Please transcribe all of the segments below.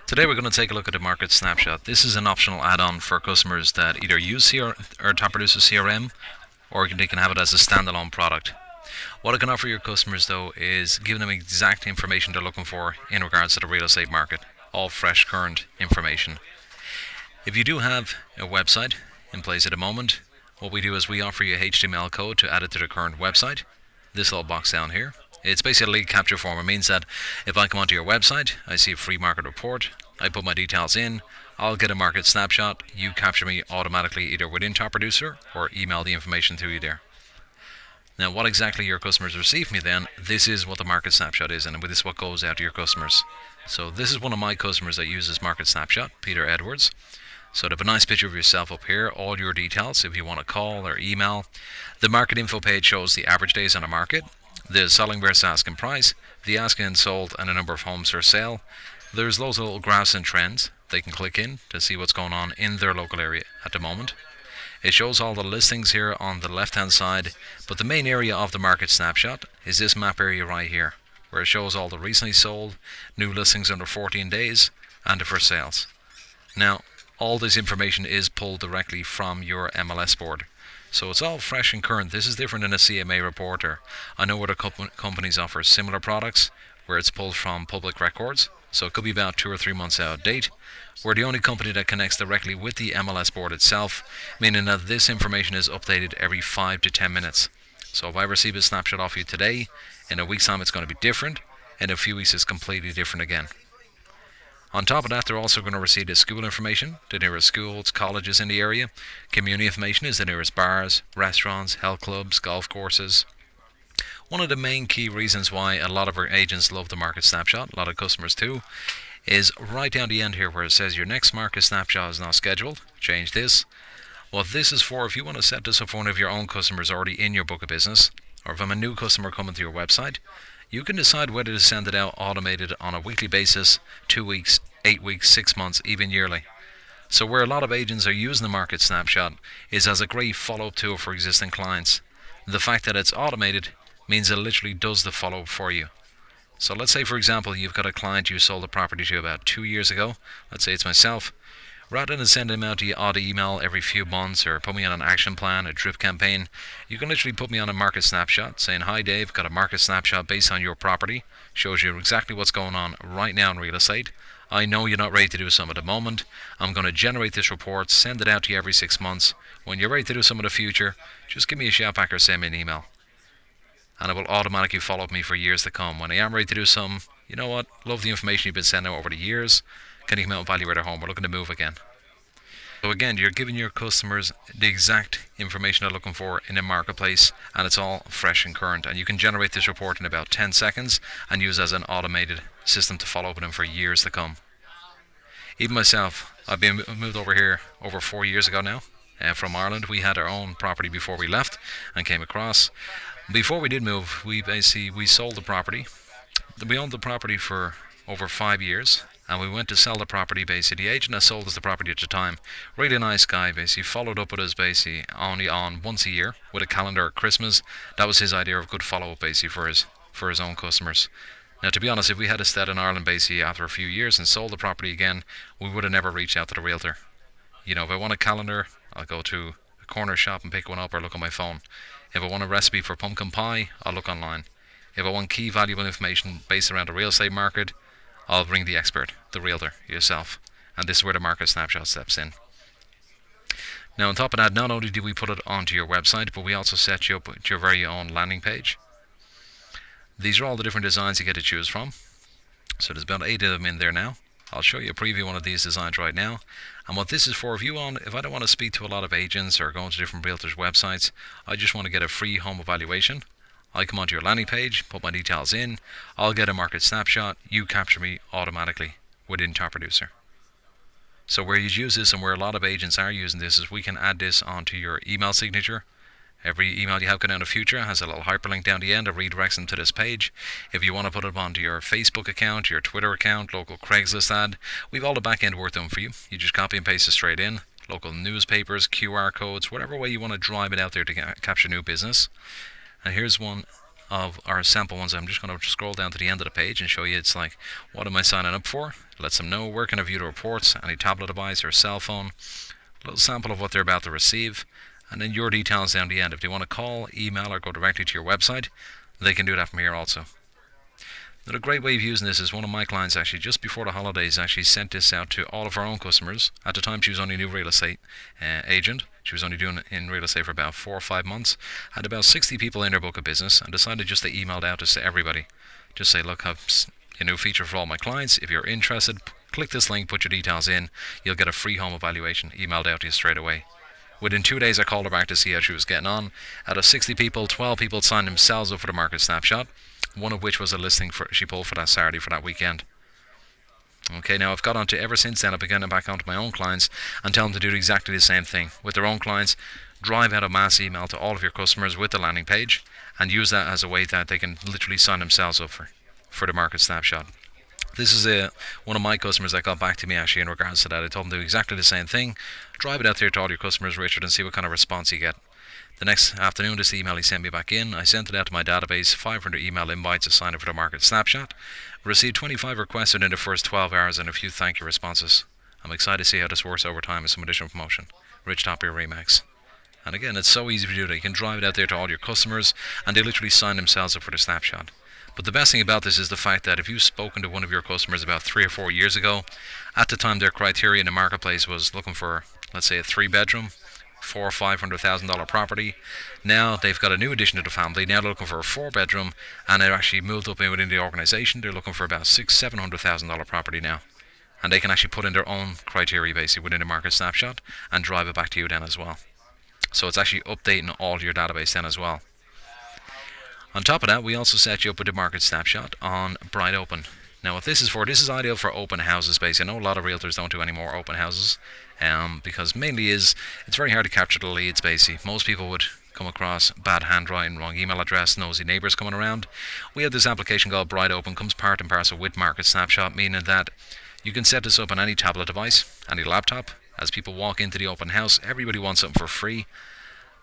Today we're going to take a look at the Market Snapshot. This is an optional add-on for customers that either use or Top Producer CRM, or they can have it as a standalone product. What it can offer your customers though is giving them exact information they're looking for in regards to the real estate market, all fresh current information. If you do have a website in place at the moment, what we do is we offer you a HTML code to add it to the current website. This little box down here. It's basically a lead capture form. It means that if I come onto your website, I see a free market report, I put my details in, I'll get a market snapshot, you capture me automatically either within Top Producer or email the information to you there. Now what exactly your customers receive from me then, this is what the market snapshot is, and this is what goes out to your customers. So this is one of my customers that uses market snapshot, Peter Edwards. So they have a nice picture of yourself up here, all your details if you want to call or email. The market info page shows the average days on the market, the selling versus asking price, the asking and sold, and the number of homes for sale. There's loads of little graphs and trends they can click in to see what's going on in their local area at the moment. It shows all the listings here on the left hand side, but the main area of the market snapshot is this map area right here, where it shows all the recently sold, new listings under 14 days, and the for sales. Now all this information is pulled directly from your MLS board. So it's all fresh and current. This is different than a CMA report, or I know other companies offer similar products where it's pulled from public records. So it could be about 2 or 3 months out of date. We're the only company that connects directly with the MLS board itself, meaning that this information is updated every 5 to 10 minutes. So if I receive a snapshot off you today, in a week's time it's going to be different, in a few weeks it's completely different again. On top of that, they're also going to receive the school information, the nearest schools, colleges in the area. Community information is the nearest bars, restaurants, health clubs, golf courses. One of the main key reasons why a lot of our agents love the market snapshot, a lot of customers too, is right down the end here where it says your next market snapshot is now scheduled. Change this. What this is for, if you want to set this up for one of your own customers already in your book of business, or if I'm a new customer coming to your website, you can decide whether to send it out automated on a weekly basis, 2 weeks, 8 weeks, 6 months, even yearly. So where a lot of agents are using the market snapshot is as a great follow-up tool for existing clients. The fact that it's automated means it literally does the follow-up for you. So let's say, for example, you've got a client you sold a property to about 2 years ago. Let's say it's myself. Rather than send them out the odd email every few months or put me on an action plan, a drip campaign, you can literally put me on a market snapshot saying, "Hi Dave, got a market snapshot based on your property. Shows you exactly what's going on right now in real estate. I know you're not ready to do some at the moment. I'm going to generate this report, send it out to you every 6 months. When you're ready to do some in the future, just give me a shout back or send me an email. And it will automatically follow up me for years to come. When I am ready to do some, you know what, love the information you've been sending out over the years. Can you come out and value at our home? We're looking to move again." So again, you're giving your customers the exact information they're looking for in the marketplace, and it's all fresh and current. And you can generate this report in about 10 seconds and use it as an automated system to follow up with them for years to come. Even myself, I've been moved over here over 4 years ago now, from Ireland. We had our own property before we left and came across. Before we did move, we sold the property. We owned the property for over 5 years, and we went to sell the property. Basically, the agent that sold us the property at the time, really nice guy, basically followed up with us basically only on once a year with a calendar at Christmas. That was his idea of good follow-up basically for his own customers. Now, to be honest, if we had stayed in Ireland basically after a few years and sold the property again, we would have never reached out to the realtor. You know, if I want a calendar, I'll go to a corner shop and pick one up or look on my phone. If I want a recipe for pumpkin pie, I'll look online. If I want key valuable information based around the real estate market, I'll bring the expert, the realtor, yourself. And this is where the market snapshot steps in. Now on top of that, not only do we put it onto your website, but we also set you up with your very own landing page. These are all the different designs you get to choose from. So there's about 8 of them in there now. I'll show you a preview of one of these designs right now. And what this is for, if I don't want to speak to a lot of agents or go into different realtors' websites, I just want to get a free home evaluation. I come onto your landing page, put my details in, I'll get a market snapshot, you capture me automatically within Top Producer. So where you use this and where a lot of agents are using this is we can add this onto your email signature. Every email you have going down in the future has a little hyperlink down the end that redirects them to this page. If you want to put it onto your Facebook account, your Twitter account, local Craigslist ad, we've all the back end work done for you. You just copy and paste it straight in. Local newspapers, QR codes, whatever way you want to drive it out there to capture new business. And here's one of our sample ones. I'm just going to scroll down to the end of the page and show you. It's like, what am I signing up for? It lets them know where can I view the reports, any tablet device or cell phone, a little sample of what they're about to receive, and then your details down the end. If they want to call, email, or go directly to your website, they can do that from here also. Now, a great way of using this is one of my clients actually just before the holidays actually sent this out to all of her own customers. At the time she was only a new real estate agent. She was only doing it in real estate for about 4 or 5 months. Had about 60 people in her book of business and decided just to email out to everybody. Just say, look, I've a new feature for all my clients. If you're interested, click this link, put your details in. You'll get a free home evaluation emailed out to you straight away. Within 2 days I called her back to see how she was getting on. Out of 60 people, 12 people signed themselves up for the market snapshot, one of which was a listing she pulled for that Saturday for that weekend. Okay, now I've got on to ever since then. I've been getting back onto my own clients and tell them to do exactly the same thing with their own clients. Drive out a mass email to all of your customers with the landing page and use that as a way that they can literally sign themselves up for the market snapshot. This is one of my customers that got back to me actually in regards to that. I told them to do exactly the same thing. Drive it out there to all your customers, Richard, and see what kind of response you get. The next afternoon, this email he sent me back in. I sent it out to my database, 500 email invites to sign up for the market snapshot. Received 25 requests within the first 12 hours and a few thank you responses. I'm excited to see how this works over time with some additional promotion. Rich Top Here Remax. And again, it's so easy to do that. You can drive it out there to all your customers and they literally sign themselves up for the snapshot. But the best thing about this is the fact that if you've spoken to one of your customers about 3 or 4 years ago, at the time their criteria in the marketplace was looking for, let's say, a 3-bedroom, $400,000 or $500,000 property. Now they've got a new addition to the family. Now they're looking for a 4-bedroom, and they're actually moved up within the organization. They're looking for about $600,000-$700,000 property now, and they can actually put in their own criteria basically within the market snapshot and drive it back to you then as well. So it's actually updating all your database then as well. On top of that, we also set you up with the market snapshot on Bright Open. Now what this is for, this is ideal for open houses basically. I know a lot of realtors don't do any more open houses because mainly it's very hard to capture the leads basically. Most people would come across bad handwriting, wrong email address, nosy neighbours coming around. We have this application called Bright Open, comes part and parcel with market snapshot, meaning that you can set this up on any tablet device, any laptop. As people walk into the open house, everybody wants something for free.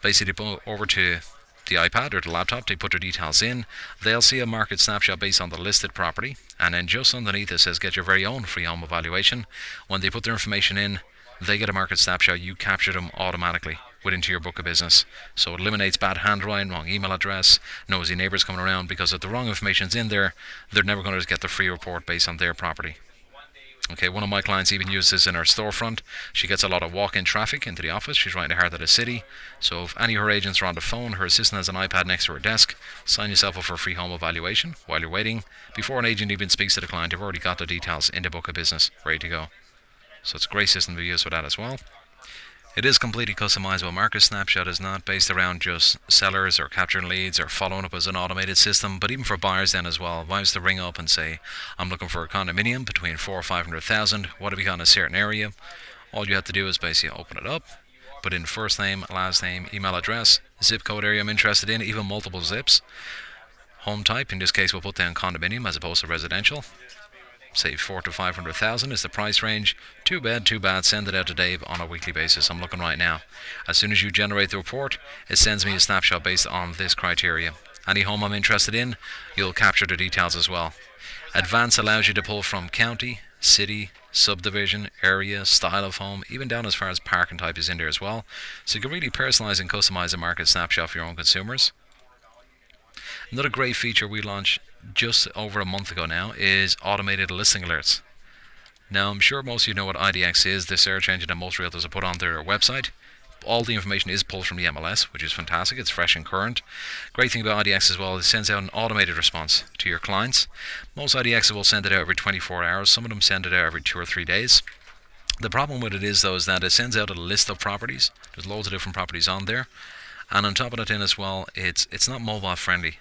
Basically they go over to the iPad or the laptop, they put their details in, they'll see a market snapshot based on the listed property, and then just underneath it says get your very own free home evaluation. When they put their information in, they get a market snapshot, you capture them automatically into your book of business. So it eliminates bad handwriting, wrong email address, nosy neighbours coming around, because if the wrong information's in there, they're never going to get the free report based on their property. Okay, one of my clients even uses this in her storefront. She gets a lot of walk-in traffic into the office. She's right in the heart of the city. So if any of her agents are on the phone, her assistant has an iPad next to her desk. Sign yourself up for a free home evaluation while you're waiting. Before an agent even speaks to the client, you've already got the details in the book of business ready to go. So it's a great system to use for that as well. It is completely customizable. Market Snapshot is not based around just sellers or capturing leads or following up as an automated system, but even for buyers then as well. If I was to ring up and say, I'm looking for a condominium between 400,000 or 500,000, what have you got in a certain area? All you have to do is basically open it up, put in first name, last name, email address, zip code area I'm interested in, even multiple zips. Home type, in this case we'll put down condominium as opposed to residential. Say 400,000 to 500,000 is the price range. 2 bed, 2 bath. Send it out to Dave on a weekly basis. I'm looking right now. As soon as you generate the report, it sends me a snapshot based on this criteria. Any home I'm interested in, you'll capture the details as well. Advanced allows you to pull from county, city, subdivision, area, style of home, even down as far as parking type is in there as well. So you can really personalize and customize a market snapshot for your own consumers. Another great feature we launched just over a month ago now is automated listing alerts. Now I'm sure most of you know what IDX is, the search engine that most realtors have put on their website. All the information is pulled from the MLS, which is fantastic. It's fresh and current. Great thing about IDX as well, it sends out an automated response to your clients. Most IDXs will send it out every 24 hours. Some of them send it out every 2 or 3 days. The problem with it is though is that it sends out a list of properties. There's loads of different properties on there. And on top of that then as well, it's not mobile friendly.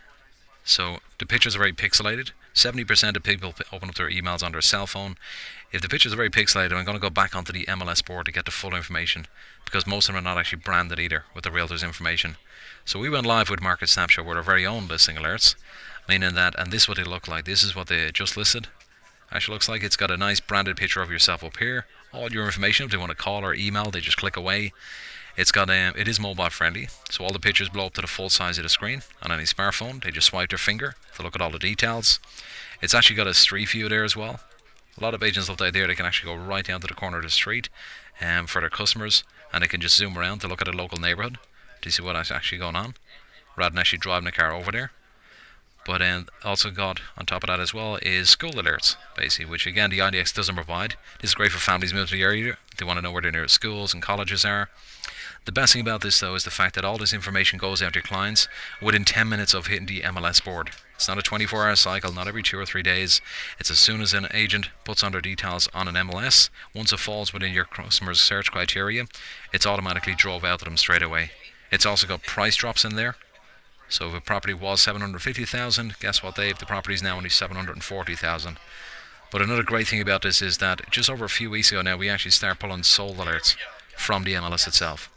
So the pictures are very pixelated. 70% of people open up their emails on their cell phone. If the pictures are very pixelated, I'm going to go back onto the MLS board to get the full information, because most of them are not actually branded either with the realtor's information. So we went live with Market Snapshot with our very own listing alerts, meaning that, and this is what they look like. This is what they just listed. Actually looks like it's got a nice branded picture of yourself up here. All your information, if they want to call or email, they just click away. It is mobile friendly, so all the pictures blow up to the full size of the screen on any smartphone. They just swipe their finger to look at all the details. It's actually got a street view there as well. A lot of agents love the idea they can actually go right down to the corner of the street for their customers, and they can just zoom around to look at the local neighbourhood to see what's actually going on, rather than actually driving the car over there. But also got on top of that as well is school alerts, basically, which again the IDX doesn't provide. This is great for families moving to the area. They want to know where their nearest schools and colleges are. The best thing about this though is the fact that all this information goes out to your clients within 10 minutes of hitting the MLS board. It's not a 24-hour cycle, not every 2 or 3 days. It's as soon as an agent puts on their details on an MLS, once it falls within your customer's search criteria, it's automatically drove out to them straight away. It's also got price drops in there. So if a property was 750,000, guess what, Dave? The property is now only 740,000. But another great thing about this is that just over a few weeks ago now, we actually start pulling sold alerts from the MLS itself,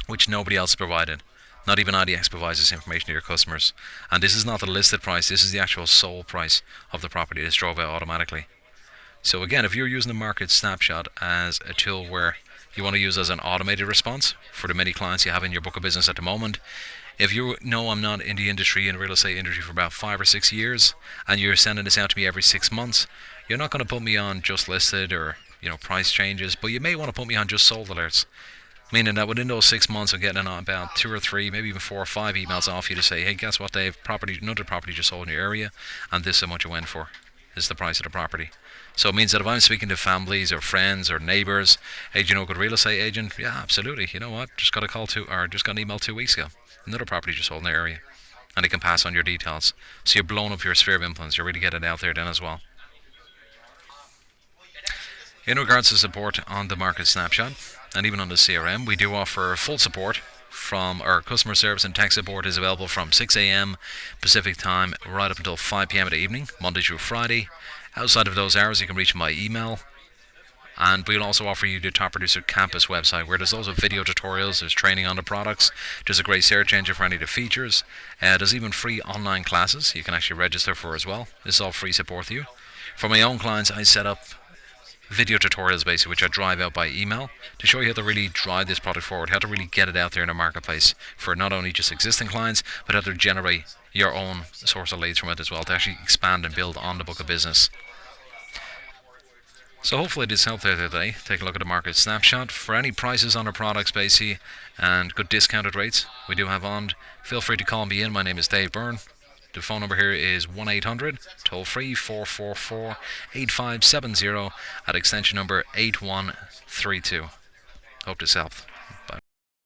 which nobody else provided. Not even IDX provides this information to your customers. And this is not the listed price, this is the actual sold price of the property that's drove out automatically. So again, if you're using the Market Snapshot as a tool where you want to use as an automated response for the many clients you have in your book of business at the moment, if you know I'm not in the industry, in the real estate industry, for about 5 or 6 years, and you're sending this out to me every 6 months, you're not going to put me on just listed or price changes, but you may want to put me on just sold alerts. Meaning that within those 6 months, I'm getting about 2 or 3, maybe even 4 or 5 emails off you to say, hey, guess what, Dave? Another property just sold in your area, and this is how much it went for. This is the price of the property. So it means that if I'm speaking to families or friends or neighbours, hey, do you know a good real estate agent? Yeah, absolutely. You know what? Just got an email 2 weeks ago. Another property just sold in the area, and they can pass on your details. So you're blowing up your sphere of influence. You're really getting it out there then as well. In regards to support on the Market Snapshot and even on the CRM, we do offer full support from our customer service, and tech support is available from 6 a.m. Pacific time right up until 5 p.m. in the evening, Monday through Friday. Outside of those hours, you can reach my email. And we'll also offer you the Top Producer Campus website, where there's also video tutorials, there's training on the products, there's a great search engine for any of the features. There's even free online classes you can actually register for as well. This is all free support to you. For my own clients, I set up video tutorials basically, which I drive out by email to show you how to really drive this product forward, how to really get it out there in the marketplace for not only just existing clients, but how to generate your own source of leads from it as well, to actually expand and build on the book of business. So hopefully this helped out today. Take a look at the Market Snapshot. For any prices on our products basically and good discounted rates we do have on, feel free to call me in. My name is Dave Byrne. The phone number here is 1-800 toll free 444 8570 at extension number 8132. Hope this helped.